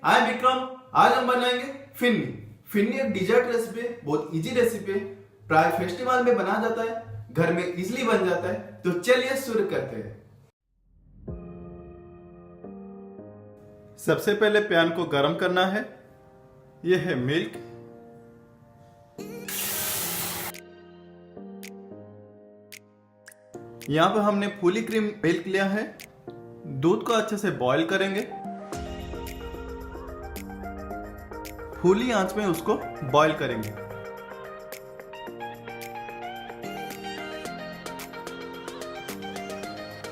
I am Vikram. आज हम बनाएंगे फिन्नी। फिन्नी एक डिजर्ट रेसिपी है, बहुत इजी रेसिपी है, प्राय फेस्टिवल में बनाया जाता है, घर में इजीली बन जाता है। तो चलिए शुरू करते हैं। सबसे पहले पैन को गर्म करना है। यह है मिल्क, यहां पर हमने फुली क्रीम मिल्क लिया है। दूध को अच्छे से बॉईल करेंगे, फुली आंच में उसको बॉईल करेंगे।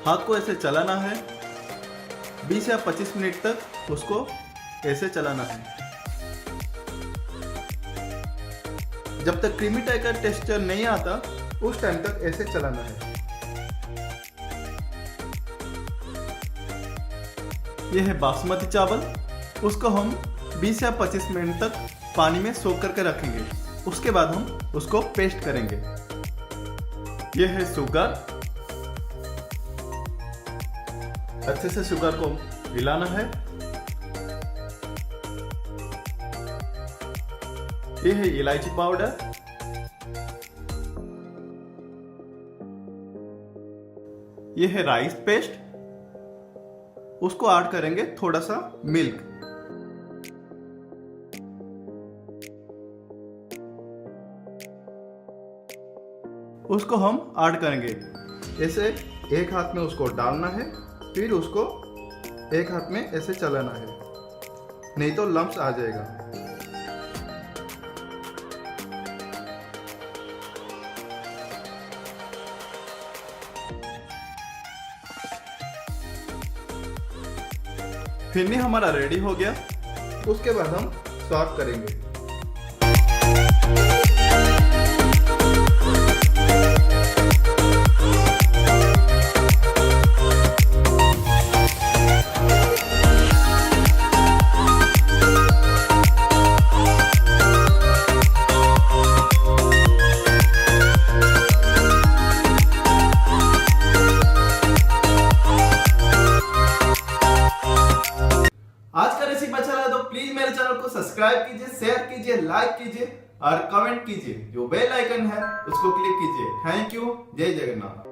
हाथ को ऐसे चलाना है, 20 या 25 मिनट तक उसको ऐसे चलाना है, जब तक क्रीमी टाइप का टेक्सचर नहीं आता उस टाइम तक ऐसे चलाना है। यह है बासमती चावल, उसको हम 20 या 25 मिनट तक पानी में सोख करके रखेंगे। उसके बाद हम उसको पेस्ट करेंगे। यह है शुगर, अच्छे से शुगर को हिलाना है। यह है इलायची पाउडर, यह है राइस पेस्ट, उसको ऐड करेंगे थोड़ा सा मिल्क। उसको हम ऐड करेंगे। ऐसे एक हाथ में उसको डालना है, फिर उसको एक हाथ में ऐसे चलाना है, नहीं तो लम्स आ जाएगा। फिन्नी हमारा रेडी हो गया। उसके बाद हम सर्व करेंगे। आज का रेसिपी अच्छा लगा तो प्लीज मेरे चैनल को सब्सक्राइब कीजिए, शेयर कीजिए, लाइक कीजिए और कमेंट कीजिए। जो बेल आइकन है उसको क्लिक कीजिए। Thank you. जय जगन्नाथ।